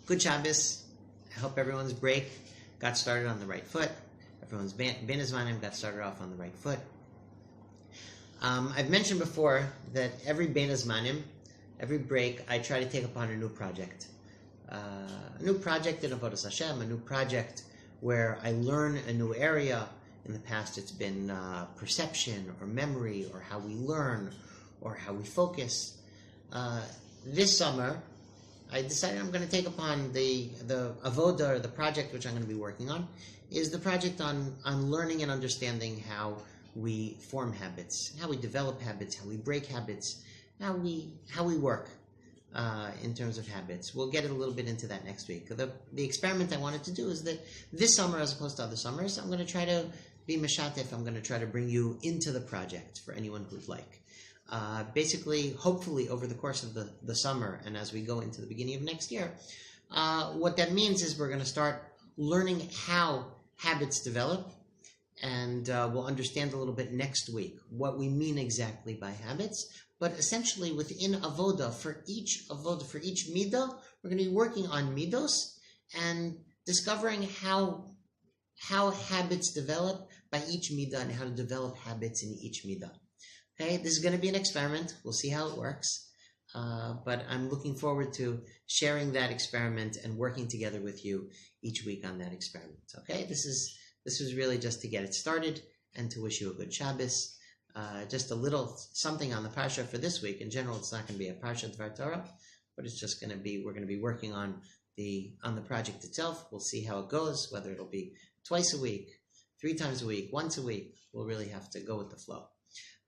Good Shabbos. I hope everyone's break got started on the right foot. Everyone's Ben Zmanim got started off on the right foot. I've mentioned before that every Ben Zmanim, every break, I try to take upon a new project. A new project in Avodas Hashem, a new project where I learn a new area. In the past, it's been perception or memory or how we learn or how we focus. This summer, I decided I'm going to take upon the avoda, or the project which I'm going to be working on, is the project on learning and understanding how we form habits, how we develop habits, how we break habits, how we work in terms of habits. We'll get a little bit into that next week. The experiment I wanted to do is that this summer, as opposed to other summers, I'm going to try to be meshatef. I'm going to try to bring you into the project for anyone who'd like. Basically, hopefully, over the course of the summer and as we go into the beginning of next year, what that means is we're going to start learning how habits develop, and we'll understand a little bit next week what we mean exactly by habits. But essentially, within avoda, for each midah, we're going to be working on midos and discovering how habits develop by each midah and how to develop habits in each midah. Okay, this is going to be an experiment. We'll see how it works. But I'm looking forward to sharing that experiment and working together with you each week on that experiment. Okay, this was really just to get it started and to wish you a good Shabbos. Just a little something on the parsha for this week. In general, it's not going to be a parsha Dvar Torah, but it's just going to be, we're going to be working on the project itself. We'll see how it goes, whether it'll be twice a week, 3 times a week, once a week. We'll really have to go with the flow.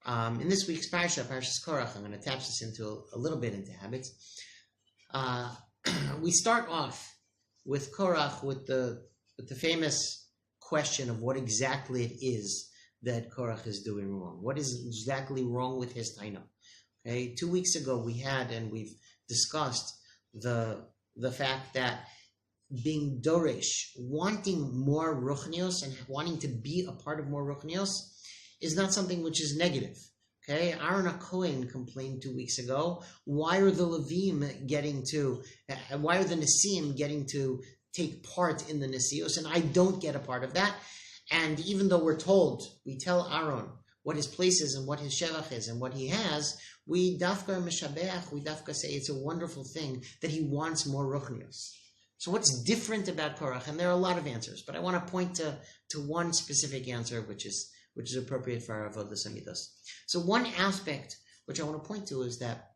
In this week's parsha, Parshas Korach, I'm going to attach this into a little bit into habits. We start off with Korach with the famous question of what exactly it is that Korach is doing wrong. What is exactly wrong with his taina? Okay, 2 weeks ago we've discussed the fact that being Dorish, wanting more Ruchnios and wanting to be a part of more Ruchnios, is not something which is negative. Okay, Aaron HaKohen complained 2 weeks ago. Why are the Levim why are the Nesim getting to take part in the Nesios, and I don't get a part of that? And even though we tell Aaron what his place is and what his shevach is and what he has, we dafka meshabeach, we dafka say it's a wonderful thing that he wants more Ruchnios. So what's different about Korach? And there are a lot of answers, but I want to point to one specific answer which is appropriate for our avodas amidos. So one aspect which I want to point to is that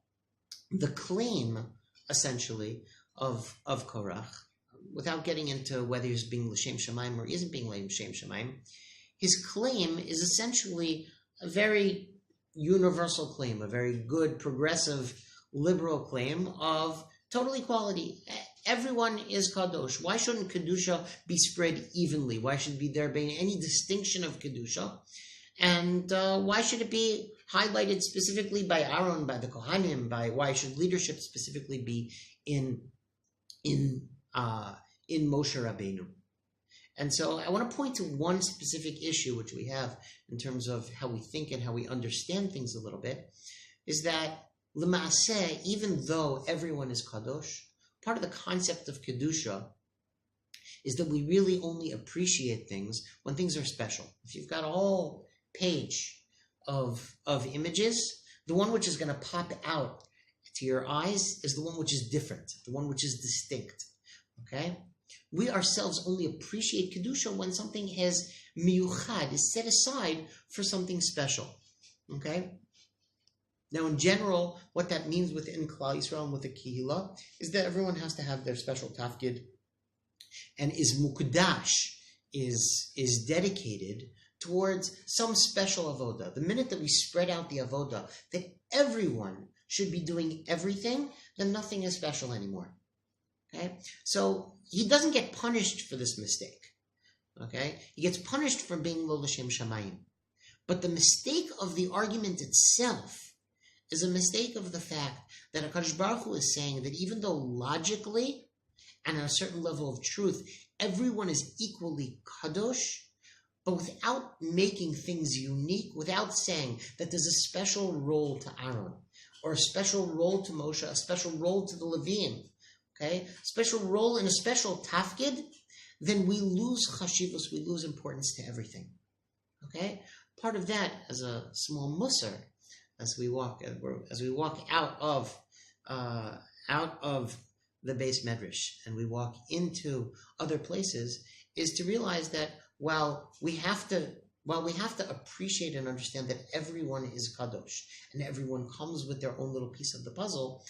the claim, essentially, of Korach, without getting into whether he's being l'shem shamayim or isn't being l'shem shamayim, his claim is essentially a very universal claim, a very good, progressive, liberal claim of total equality. Everyone is kadosh. Why shouldn't kedusha be spread evenly? Why should there be any distinction of kedusha? And why should it be highlighted specifically by Aaron, by the Kohanim? Why should leadership specifically be in Moshe Rabbeinu? And so I want to point to one specific issue which we have in terms of how we think and how we understand things a little bit, is that l'maaseh, even though everyone is kadosh, part of the concept of kedusha is that we really only appreciate things when things are special. If you've got a whole page of images, the one which is going to pop out to your eyes is the one which is different, the one which is distinct. Okay? We ourselves only appreciate kedusha when something is miyuchad, is set aside for something special. Okay? Now, in general, what that means within Klal Yisrael and with the Kehillah is that everyone has to have their special tafkid and is mukdash, is dedicated towards some special avoda. The minute that we spread out the avoda, that everyone should be doing everything, then nothing is special anymore. Okay? So he doesn't get punished for this mistake. Okay? He gets punished for being lo l'shem shamayim. But the mistake of the argument itself is a mistake of the fact that HaKadosh Baruch Hu is saying that even though logically and on a certain level of truth, everyone is equally kadosh, but without making things unique, without saying that there's a special role to Aaron, or a special role to Moshe, a special role to the Levim, okay, special role in a special tafkid, then we lose chashivus, we lose importance to everything. Okay, part of that as a small musar, as we walk out of the base medrash and we walk into other places, is to realize that while we have to appreciate and understand that everyone is kadosh and everyone comes with their own little piece of the puzzle,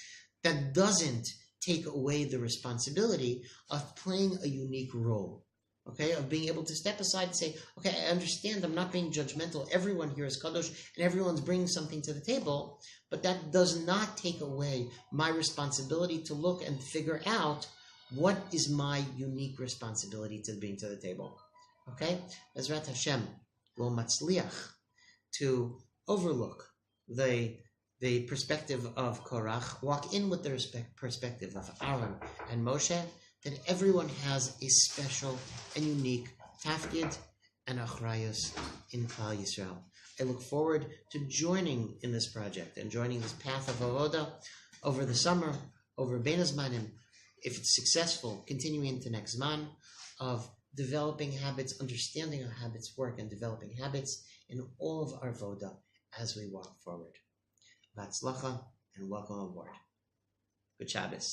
that doesn't take away the responsibility of playing a unique role. Okay, of being able to step aside and say, okay, I understand, I'm not being judgmental. Everyone here is kadosh and everyone's bringing something to the table, but that does not take away my responsibility to look and figure out what is my unique responsibility to bring to the table. Okay, Bezrat Hashem will matzliach to overlook the perspective of Korach, walk in with the perspective of Aaron and Moshe, that everyone has a special and unique tafkid and achrayus in Klal Yisrael. I look forward to joining in this project and joining this path of avoda over the summer, over Bein Hazmanim, if it's successful, continuing into next Zman, of developing habits, understanding how habits work, and developing habits in all of our avoda as we walk forward. Vatzlacha, and welcome aboard. Good Shabbos.